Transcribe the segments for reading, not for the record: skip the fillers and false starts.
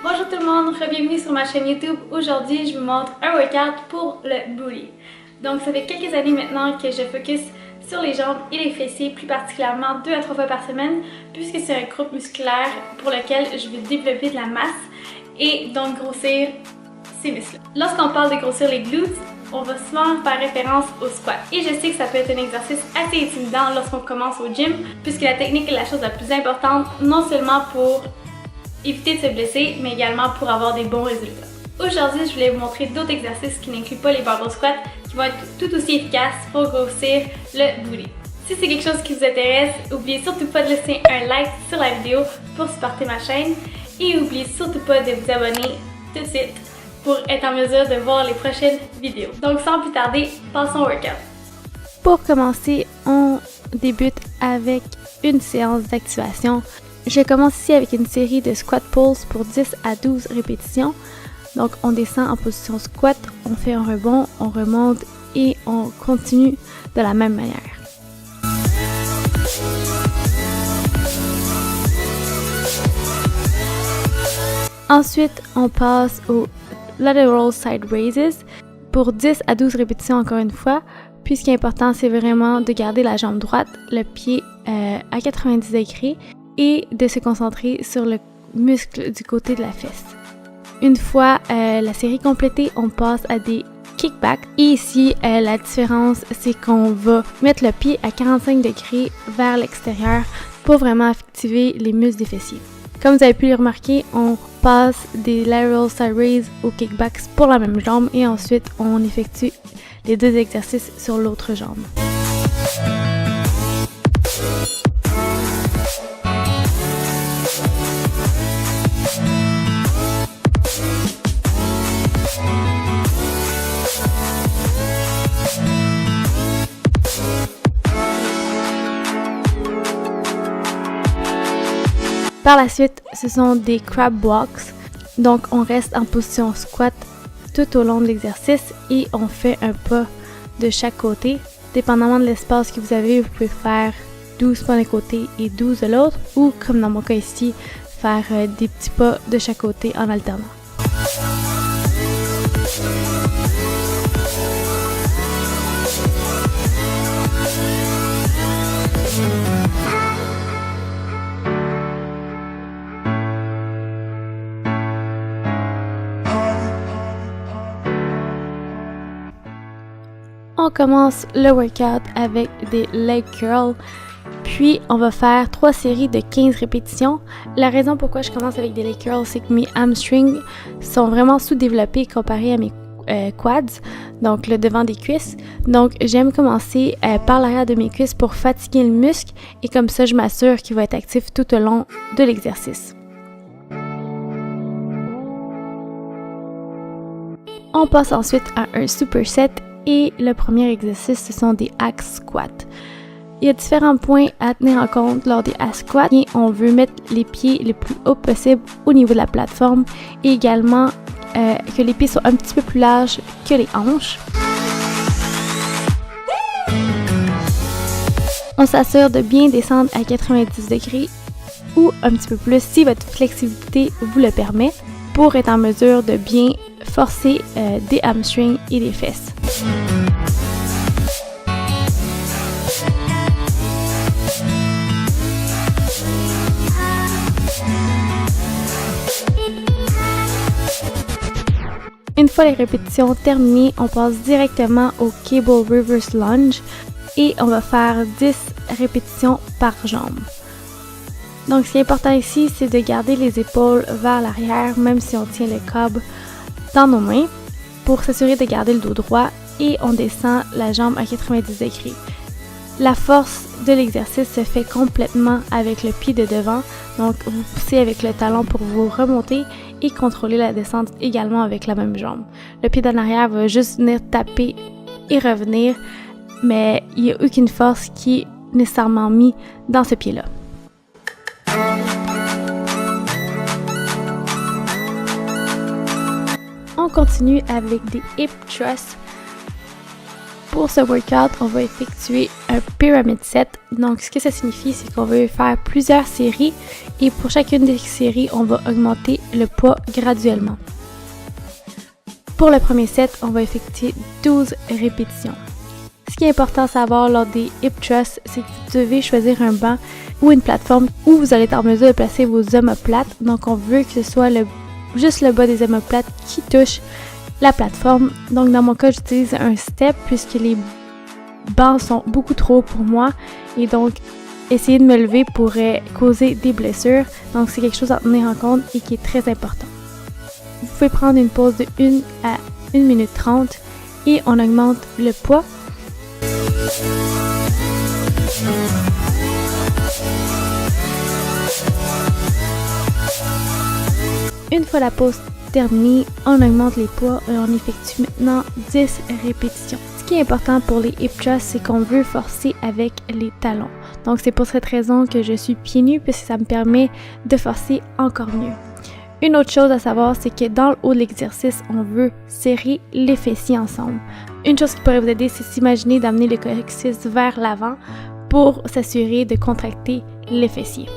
Bonjour tout le monde, bienvenue sur ma chaîne YouTube. Aujourd'hui, je vous montre un workout pour le booty. Donc ça fait quelques années maintenant que je focus sur les jambes et les fessiers, plus particulièrement 2 à 3 fois par semaine, puisque c'est un groupe musculaire pour lequel je veux développer de la masse et donc grossir ses muscles. Lorsqu'on parle de grossir les glutes, on va souvent faire référence au squat. Et je sais que ça peut être un exercice assez intimidant lorsqu'on commence au gym, puisque la technique est la chose la plus importante, non seulement pour éviter de se blesser, mais également pour avoir des bons résultats. Aujourd'hui, je voulais vous montrer d'autres exercices qui n'incluent pas les barbell squats, qui vont être tout aussi efficaces pour grossir le booty. Si c'est quelque chose qui vous intéresse, n'oubliez surtout pas de laisser un like sur la vidéo pour supporter ma chaîne et n'oubliez surtout pas de vous abonner tout de suite pour être en mesure de voir les prochaines vidéos. Donc sans plus tarder, passons au workout. Pour commencer, on débute avec une séance d'activation. Je commence ici avec une série de squat pulls pour 10 à 12 répétitions. Donc on descend en position squat, on fait un rebond, on remonte et on continue de la même manière. Ensuite, on passe au lateral side raises pour 10 à 12 répétitions encore une fois. Puis ce qui est important, c'est vraiment de garder la jambe droite, le pied à 90 degrés et de se concentrer sur le muscle du côté de la fesse. Une fois la série complétée, on passe à des kickbacks. Et ici, la différence, c'est qu'on va mettre le pied à 45 degrés vers l'extérieur pour vraiment activer les muscles des fessiers. Comme vous avez pu le remarquer, on passe des lateral side raise aux kickbacks pour la même jambe et ensuite on effectue les deux exercices sur l'autre jambe. Par la suite, ce sont des crab walks. Donc, on reste en position squat tout au long de l'exercice et on fait un pas de chaque côté. Dépendamment de l'espace que vous avez, vous pouvez faire 12 pas d'un côté et 12 de l'autre ou, comme dans mon cas ici, faire des petits pas de chaque côté en alternant. On commence le workout avec des leg curls, puis on va faire 3 séries de 15 répétitions. La raison pourquoi je commence avec des leg curls, c'est que mes hamstrings sont vraiment sous-développés comparé à mes quads, donc le devant des cuisses. Donc j'aime commencer par l'arrière de mes cuisses pour fatiguer le muscle et comme ça je m'assure qu'il va être actif tout au long de l'exercice. On passe ensuite à un superset. Et le premier exercice, ce sont des hack squats. Il y a différents points à tenir en compte lors des hack squats. Et on veut mettre les pieds le plus haut possible au niveau de la plateforme et également que les pieds soient un petit peu plus larges que les hanches. On s'assure de bien descendre à 90 degrés ou un petit peu plus si votre flexibilité vous le permet pour être en mesure de bien forcer des hamstrings et des fesses. Une fois les répétitions terminées, on passe directement au cable reverse lunge et on va faire 10 répétitions par jambe. Donc ce qui est important ici, c'est de garder les épaules vers l'arrière même si on tient le câble dans nos mains pour s'assurer de garder le dos droit et on descend la jambe à 90 degrés. La force de l'exercice se fait complètement avec le pied de devant, donc vous poussez avec le talon pour vous remonter et contrôler la descente également avec la même jambe. Le pied d'en arrière va juste venir taper et revenir, mais il n'y a aucune force qui est nécessairement mise dans ce pied-là. On continue avec des hip thrusts Pour ce workout, on va effectuer un pyramid set. Donc, ce que ça signifie, c'est qu'on va faire plusieurs séries et pour chacune des séries, on va augmenter le poids graduellement. Pour le premier set, on va effectuer 12 répétitions. Ce qui est important à savoir lors des hip thrusts, c'est que vous devez choisir un banc ou une plateforme où vous allez être en mesure de placer vos omoplates. Donc, on veut que ce soit juste le bas des omoplates qui touche la plateforme. Donc, dans mon cas, j'utilise un step puisque les bancs sont beaucoup trop hauts pour moi. Et donc, essayer de me lever pourrait causer des blessures. Donc, c'est quelque chose à tenir en compte et qui est très important. Vous pouvez prendre une pause de 1 à 1 minute 30 et on augmente le poids. Une fois la pause terminée, on augmente les poids et on effectue maintenant 10 répétitions. Ce qui est important pour les hip thrusts, c'est qu'on veut forcer avec les talons. Donc c'est pour cette raison que je suis pieds nus puisque ça me permet de forcer encore mieux. Une autre chose à savoir, c'est que dans le haut de l'exercice, on veut serrer les fessiers ensemble. Une chose qui pourrait vous aider, c'est s'imaginer d'amener le coccyx vers l'avant pour s'assurer de contracter les fessiers.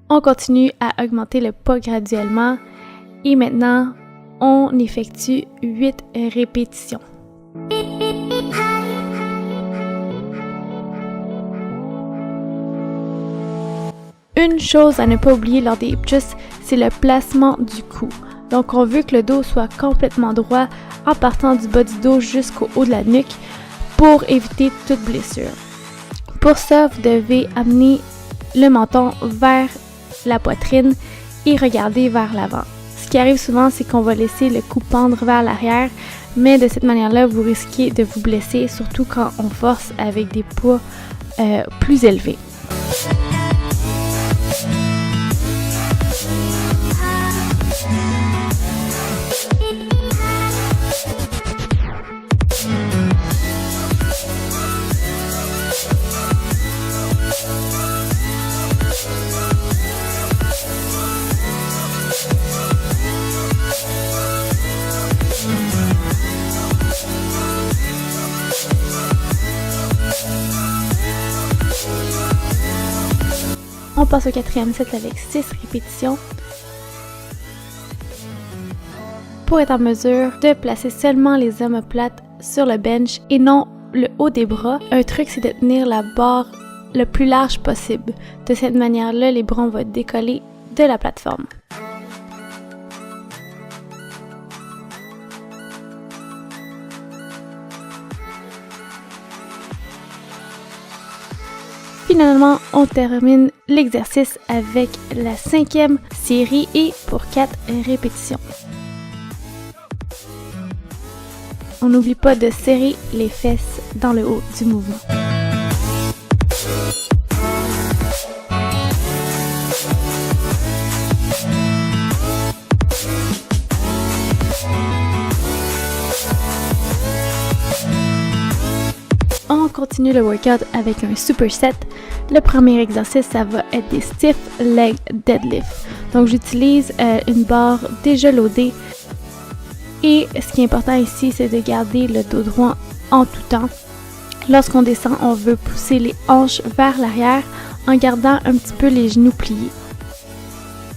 On continue à augmenter le poids graduellement et maintenant, on effectue 8 répétitions. Une chose à ne pas oublier lors des hip thrusts, c'est le placement du cou. Donc on veut que le dos soit complètement droit en partant du bas du dos jusqu'au haut de la nuque pour éviter toute blessure. Pour ça, vous devez amener le menton vers la poitrine et regarder vers l'avant. Ce qui arrive souvent, c'est qu'on va laisser le cou pendre vers l'arrière, mais de cette manière-là, vous risquez de vous blesser, surtout quand on force avec des poids plus élevés. On passe au quatrième set avec 6 répétitions pour être en mesure de placer seulement les omoplates sur le bench et non le haut des bras. Un truc, c'est de tenir la barre le plus large possible. De cette manière-là, les bras vont décoller de la plateforme. Finalement, on termine l'exercice avec la 5e série et pour 4 répétitions. On n'oublie pas de serrer les fesses dans le haut du mouvement. On continue le workout avec un superset. Le premier exercice, ça va être des stiff leg deadlift. Donc j'utilise une barre déjà loadée. Et ce qui est important ici, c'est de garder le dos droit en tout temps. Lorsqu'on descend, on veut pousser les hanches vers l'arrière en gardant un petit peu les genoux pliés.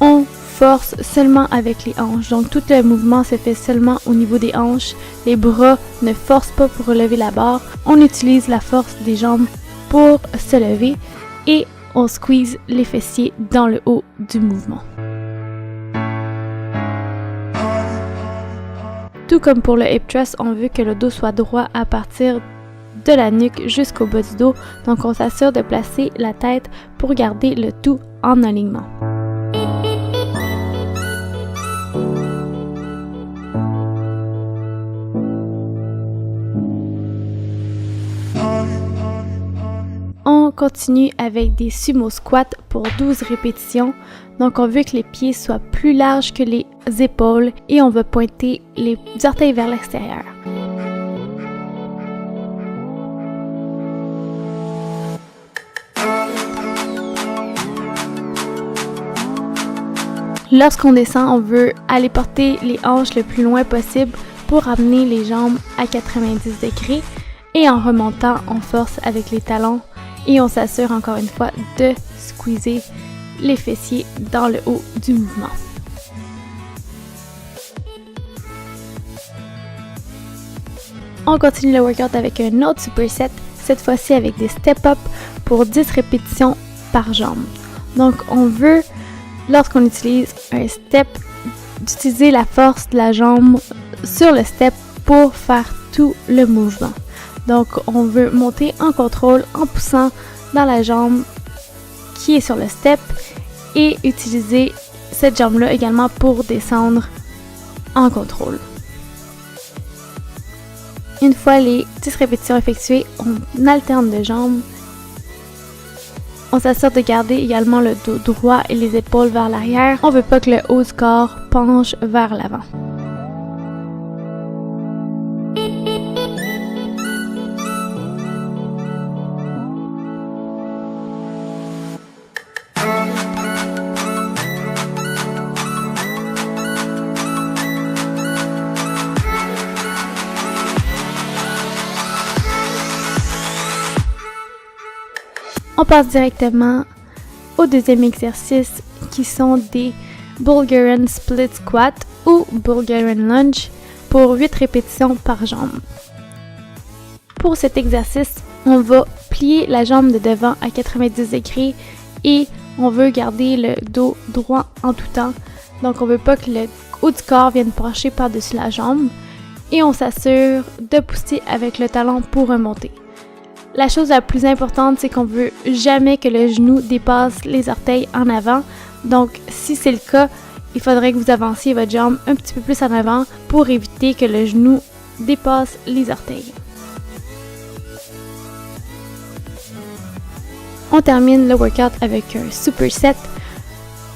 On force seulement avec les hanches. Donc tout le mouvement se fait seulement au niveau des hanches. Les bras ne forcent pas pour relever la barre. On utilise la force des jambes pour se lever et on squeeze les fessiers dans le haut du mouvement. Tout comme pour le hip thrust, on veut que le dos soit droit à partir de la nuque jusqu'au bas du dos. Donc on s'assure de placer la tête pour garder le tout en alignement. On continue avec des sumo squats pour 12 répétitions. Donc on veut que les pieds soient plus larges que les épaules et on va pointer les orteils vers l'extérieur. Lorsqu'on descend, on veut aller porter les hanches le plus loin possible pour amener les jambes à 90 degrés et en remontant, on force avec les talons et on s'assure encore une fois de squeezer les fessiers dans le haut du mouvement. On continue le workout avec un autre superset, cette fois-ci avec des step-up pour 10 répétitions par jambe. Donc on veut, lorsqu'on utilise un step, d'utiliser la force de la jambe sur le step pour faire tout le mouvement. Donc on veut monter en contrôle en poussant dans la jambe qui est sur le step et utiliser cette jambe-là également pour descendre en contrôle. Une fois les 10 répétitions effectuées, on alterne de jambes. On s'assure de garder également le dos droit et les épaules vers l'arrière. On ne veut pas que le haut du corps penche vers l'avant. On passe directement au deuxième exercice qui sont des Bulgarian Split Squat ou Bulgarian Lunge pour 8 répétitions par jambe. Pour cet exercice, on va plier la jambe de devant à 90 degrés et on veut garder le dos droit en tout temps. Donc on veut pas que le haut du corps vienne pencher par-dessus la jambe et on s'assure de pousser avec le talon pour remonter. La chose la plus importante, c'est qu'on veut jamais que le genou dépasse les orteils en avant. Donc, si c'est le cas, il faudrait que vous avanciez votre jambe un petit peu plus en avant pour éviter que le genou dépasse les orteils. On termine le workout avec un superset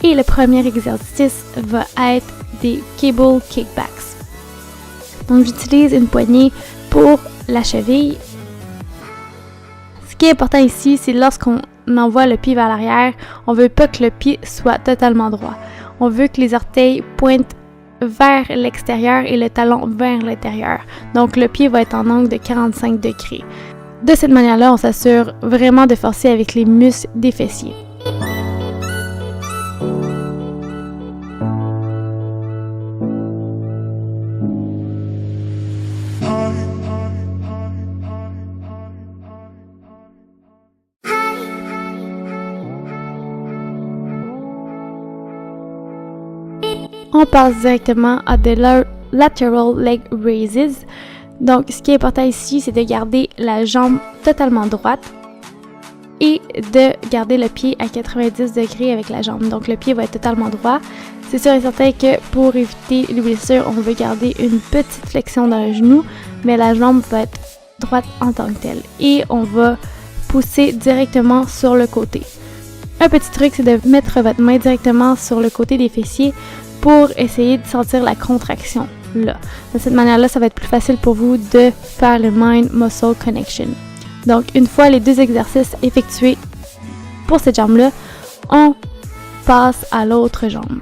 et le premier exercice va être des cable kickbacks. Donc, j'utilise une poignée pour la cheville. Ce qui est important ici, c'est lorsqu'on envoie le pied vers l'arrière, on veut pas que le pied soit totalement droit. On veut que les orteils pointent vers l'extérieur et le talon vers l'intérieur. Donc le pied va être en angle de 45 degrés. De cette manière-là, on s'assure vraiment de forcer avec les muscles des fessiers. On passe directement à des lateral leg raises. Donc, ce qui est important ici, c'est de garder la jambe totalement droite et de garder le pied à 90 degrés avec la jambe. Donc, le pied va être totalement droit. C'est sûr et certain que pour éviter les blessures, on veut garder une petite flexion dans le genou, mais la jambe va être droite en tant que telle. Et on va pousser directement sur le côté. Un petit truc, c'est de mettre votre main directement sur le côté des fessiers pour essayer de sentir la contraction là. De cette manière-là, ça va être plus facile pour vous de faire le mind-muscle connection. Donc, une fois les deux exercices effectués pour cette jambe-là, on passe à l'autre jambe.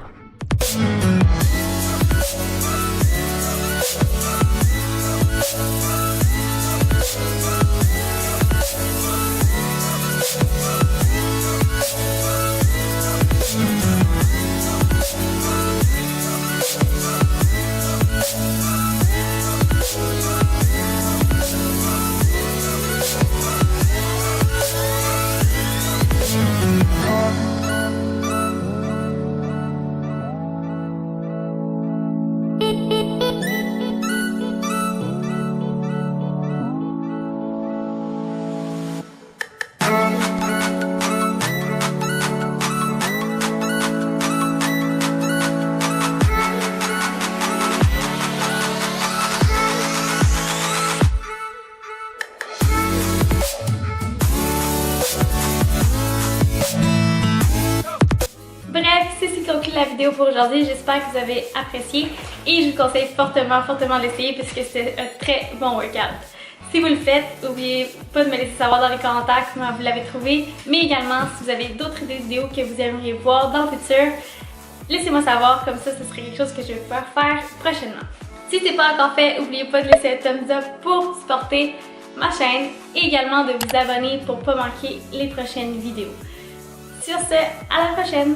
Bref, c'est ce qui conclut la vidéo pour aujourd'hui. J'espère que vous avez apprécié et je vous conseille fortement d'essayer puisque c'est un très bon workout. Si vous le faites, n'oubliez pas de me laisser savoir dans les commentaires comment vous l'avez trouvé, mais également si vous avez d'autres idées de vidéos que vous aimeriez voir dans le futur, laissez-moi savoir, comme ça ce serait quelque chose que je vais pouvoir faire prochainement. Si c'est pas encore fait, n'oubliez pas de laisser un thumbs up pour supporter ma chaîne et également de vous abonner pour pas manquer les prochaines vidéos. Sur ce, à la prochaine!